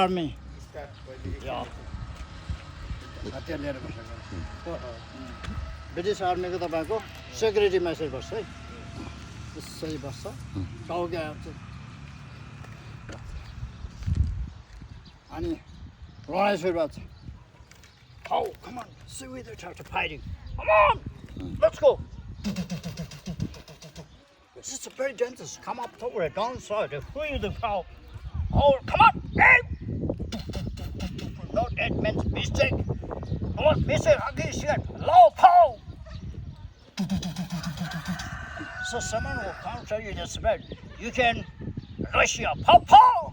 Army. Yeah. हतियार लिएर बसेको ब्रिटिस आर्मीको तपाईँको सेक्युरिटी मेसेज बस्छ है त्यसै बस्छ टाउके आउँछ अनि लडाइँ सुरुवात छ Oh, come on, see where they start fighting. Come on, let's go. This is very dangerous. Come up over it, downside, free the cow. Oh, come on, hey! No, that meant mistake. Come on, mistake, again, low pow. So someone will counter you this bad. You can rush your pow pow.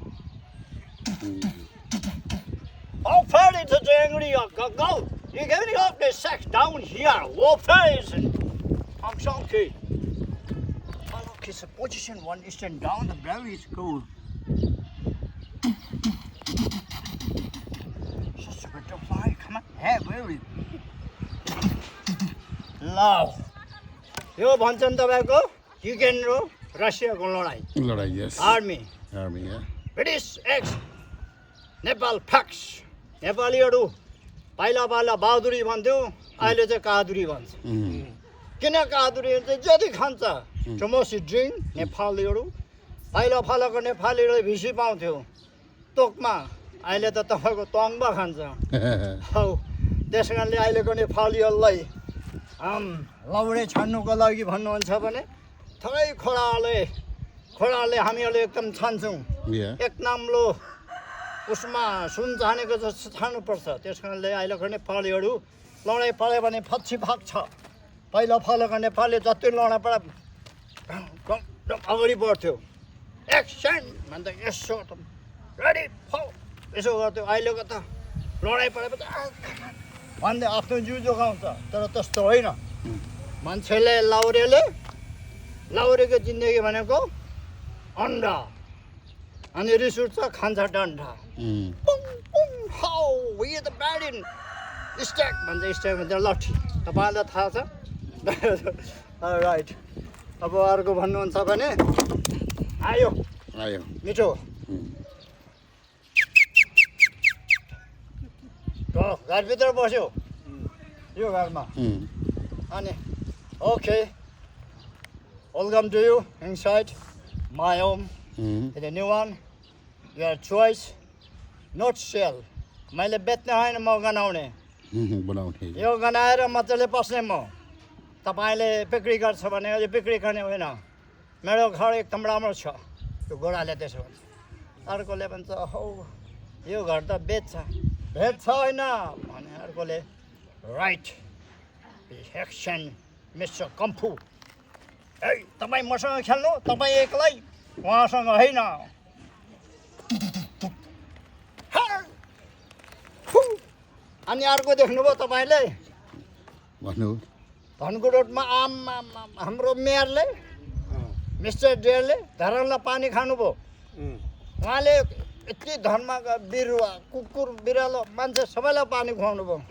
Oh, party to the angry go. You get me off the sex down here. War face and I'm sorry. Oh, look, it's a position one is stand down. The berry is cool. Just a butterfly. Come on, hey, berry. Love. You want to go? You can go. Russia go Lordai, yes. Army, Yeah. British X, Nepal Pax. नेपालीहरू पहिला पहिला बहादुरी भन्थ्यो अहिले चाहिँ कादुरी भन्छ किन कादुरी चाहिँ जति खान्छ टमोसी ड्रिङ्क नेपालीहरू पहिला पहिलाको नेपालीहरूले भिसी पाउँथ्यो तोकमा अहिले त तपाईँको तङ्बा खान्छ हौ त्यस कारणले अहिलेको नेपालीहरूलाई लौडे छान्नुको लागि भन्नुहुन्छ भने थोरै खोडाले हामीहरूले एकदम छान्छौँ एक नाम्लो उसमा सुन जानेको जस्तो छान्नुपर्छ त्यस कारणले अहिलेको नेपालीहरू लडाइँ पऱ्यो भने फच्छी फाक्छ पहिला फलेको नेपाली जति लडाइँ पऱ्यो अगाडि बढ्थ्यो एक्सन भन्दा यसो रेडी फौ यसो गर्थ्यो अहिलेको त लडाइँ पऱ्यो भन्दै आफ्नो जिउ जोगाउँछ तर त्यस्तो होइन मान्छेले लाउरेको जिन्दगी भनेको अन्डा अनि रिस उठ्छ खान्छ डन्डा स्ट्याक भन्छ लट्ठी तपाईँलाई थाहा छ राइट अब अर्को भन्नुहुन्छ भने आयो मिठो घरभित्र बस्यो यो घरमा अनि okay welcome to you inside my home the new one your choice not sell मैले बेच्ने होइन म गनाउने यो गनाएर मजाले बस्ने म तपाईँले बिक्री गर्छ भने अहिले बिक्री गर्ने होइन मेरो घर एकदम राम्रो छ त्यो गोडाले त्यसो भन्छ अर्कोले भन्छ हौ यो घर त बेच्छ होइन भने अर्कोले राइट एक्सन मिस्टर कम्फू है तपाईँ मसँग खेल्नु तपाईँ एक्लै उहाँसँग होइन अनि अर्को देख्नुभयो तपाईँले धनको रोडमा हाम्रो मेयरले मिस्टर डेयरले धरानलाई पानी खानुभयो उहाँले यति धर्मका बिरुवा कुकुर बिरालो मान्छे सबैलाई पानी खुवाउनु भयो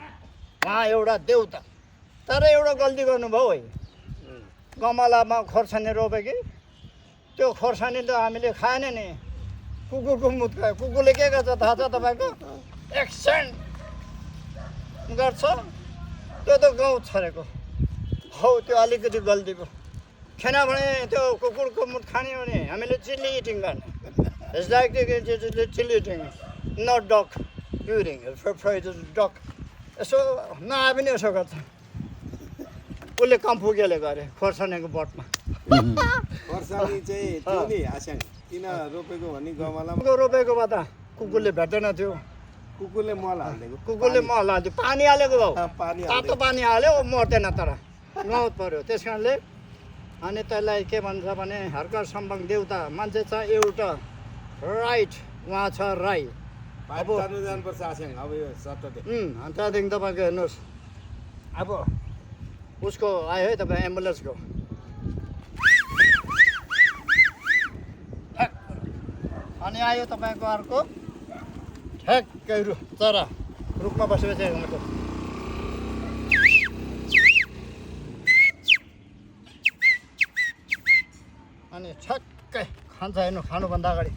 उहाँ एउटा देउता तर एउटा गल्ती गर्नुभयो है गमलामा खोर्सानी रोप्यो कि त्यो खोर्सानी त हामीले खाएन नि कुकुरको मुत खायो कुकुरले के गर्छ थाहा छ तपाईँको एक्सन गर्छ त्यो त गाउँ छरेको हौ त्यो अलिकति गल्ती भयो किनभने त्यो कुकुरको मुत खाने भने हामीले चिल्ली इटिङ गर्ने it's like chilli eating not during duck यसो नआए पनि यसो गर्छ उसले कम्फुकेले गरे खोर्सानीको बटमा खोर्सानी चाहिँ त्यो नि आस्याङ किन रोपेको भने गमलामा रोपेकोमा त कुकुरले भेट्दैन थियो कुकुरले मल हालिदिएको कुकुरले मल हाल्थ्यो पानी हालेको भाउ तातो पानी हाल्यो मर्दैन तर गौत पर्यो त्यस कारणले अनि त्यसलाई के भन्छ भने हर्कर सम्बङ देउता मान्छे छ एउटा राइट उहाँ छ राई अब जानुपर्छ आस्याङ अब यो सटरडे अनि त्यहाँदेखि तपाईँको हेर्नुहोस् अब उसको आयो है तपाईँ एम्बुलेन्सको अनि आयो तपाईँको अर्को ठ्याक्कै चरा रुखमा बसेपछि अनि छक्कै खान्छ हेर्नु खानुभन्दा अगाडि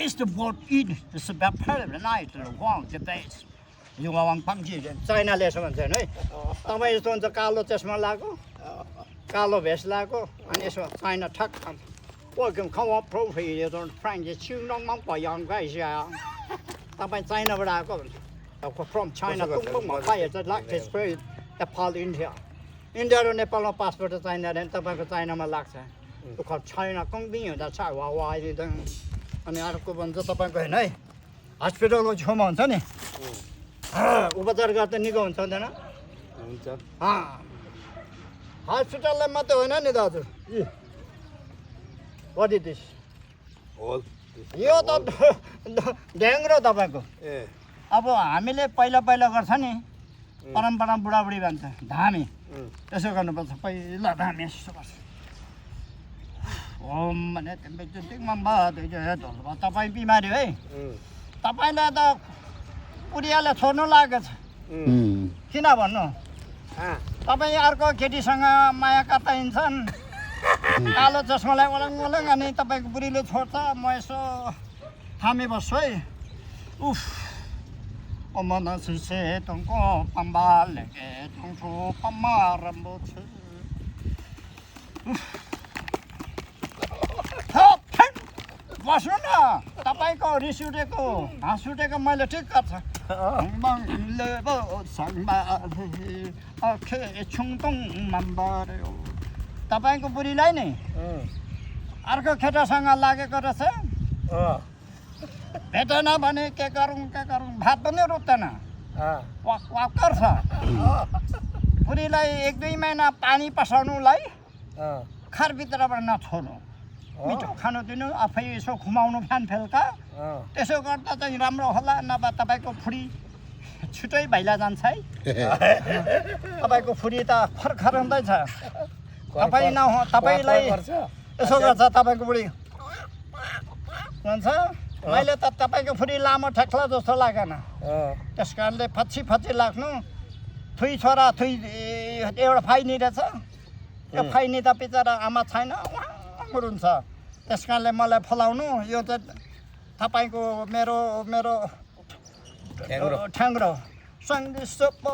chase the boat in. It's about part of the night. Wang the base. You want pumpkin. China lesson भन्छ है तपाईँ यस्तो हुन्छ कालो चस्मा लगाएको कालो भेस्ट लगाएको अनि यसो चाइना ठक welcome come up profile you don't find you ching nong mong pa yang guys ya तपाईँ चाइनाबाट आएको भन्छ from China कुङकुङमा पाए चाहिँ लाग्छ स्प्रे नेपाल इन्डिया इन्डिया र नेपालमा पासपोर्ट चाहिँदा तपाईँको चाइनामा लाग्छ चाइना कुङबिङ हुँदा छ वा वा अनि अर्को भन्छ तपाईँको होइन है हस्पिटलको छेउमा हुन्छ नि उपचार गर्दा निको हुन्छ हुँदैन हुन्छ हस्पिटललाई मात्रै होइन नि दाजु वाट इज दिस होल यो त ढ्याङ्ग्रो तपाईँको ए अब हामीले पहिला पहिला गर्छ नि परम्परा बुढाबुढी भन्छ धामी त्यसो गर्नुपर्छ पहिला धामी यसो गर्छ ओम भने तपाईँ बिमारी है तपाईँलाई त उरियाले छोड्नु लागेको छ किन भन्नु तपाईँ अर्को केटीसँग माया काट्दा हिँड्छन् कालो चस्मालाई ओलङ ओलङ अनि तपाईँको बुढीले छोड्छ म यसो थामी बस्छु है उफ मन सिसे तुमको पम्बा लेके तुमको पम्मा रम्बो छ बस्नु न तपाईँको रिस उठेको हाँस उठेको मैले ठिक गर्छ तपाईँको बुढीलाई नि अर्को केटासँग लागेको रहेछ भेटेन भने के गरौँ भात पनि रोप्दैन वाक वाक गर्छ बुढीलाई 1-2 महिना पानी पसाउनुलाई खरभित्रबाट नछोड्नु मिठो खानु दिनु आफै यसो खुमाउनु फ्यान फेलका त्यसो गर्दा चाहिँ राम्रो होला नभए तपाईँको फुडी छिटै भैला जान्छ है तपाईँको फुडी त खरखर हुँदैछ तपाईँ तपाईँलाई यसो गर्छ तपाईँको बुढी भन्छ मैले त तपाईँको फुडी लामो ठेक्ला जस्तो लागेन त्यस कारणले फच्ची लाग्नु थुई छोरा थुई एउटा फाइनी रहेछ त्यो फाइनी त बिचरा आमा छैन हुन्छ त्यस कारणले मलाई फलाउनु यो त तपाईँको मेरो ठ्याङ्ग्रो सङ्गीत पो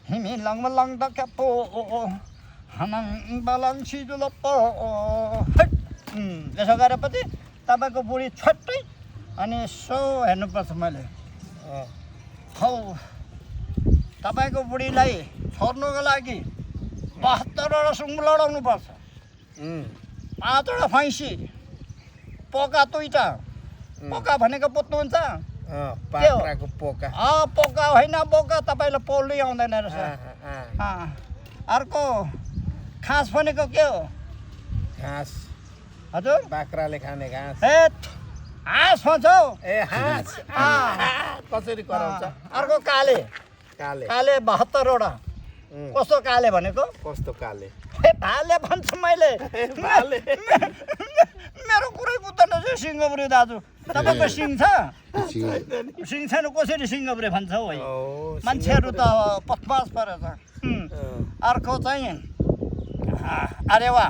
हिमी लङ लङ डक्या पो हनङ बलङ सिजुलो पो यसो गरेपछि तपाईँको बुढी छट्टै अनि यसो हेर्नुपर्छ मैले हौ तपाईँको बुढीलाई छोड्नुको लागि 72वटा सुँगुर लडाउनुपर्छ 5वटा भैँसी पोका 2टा पोका भनेको बुझ्नुहुन्छ पात्राको पोका पोका होइन बोका तपाईँलाई पोल्नै आउँदैन रहेछ अर्को खास भनेको के हो घाँस हजुर बाख्राले खाने घाँस ए हाँस भन्छ हौ ए हाँस कसरी कराउँछ अर्को काले 72वटा कस्तो काले भनेको कस्तो काले भाले भन्छ मैले मेरो कुरै बुझ्दैन चाहिँ सिङ्गापुरे दाजु तपाईँको सिङ छ सिङ छैन कसरी सिङ्गापुरे भन्छ हौ है मान्छेहरू त पथपास परेछ अर्को चाहिँ अरेवा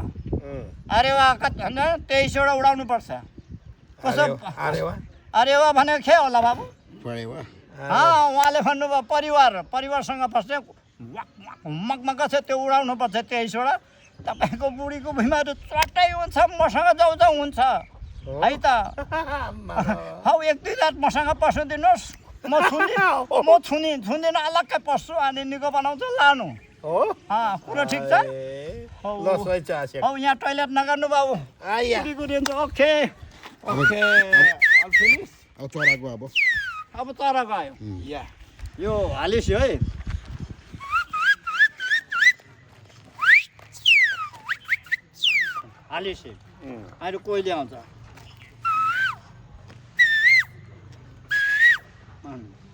कति भन्छ 23वटा उडाउनु पर्छ कसो अरेवा भनेको के होला बाबु उहाँले भन्नुभयो परिवारसँग बस्ने मगमग छ त्यो उडाउनु पर्छ 23वटा तपाईँको बुढीको बिमारी चट्टै हुन्छ मसँग जाउँ हुन्छ है त हौ 1-2 रात मसँग पस्नु दिनुहोस् म छुन्दिनँ अलग्गै पस्छु अनि निको बनाउँछु लानु कुरो ठिक छ हौ यहाँ टोइलेट नगर्नु बाबु ओके अब चराको आयो यो हालिस है हालिस अहिले कोइले आउँछ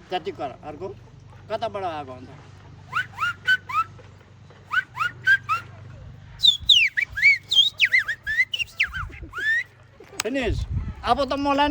त्यति कर अर्को कताबाट आएको हुन्छ फिनिस अब त मलाई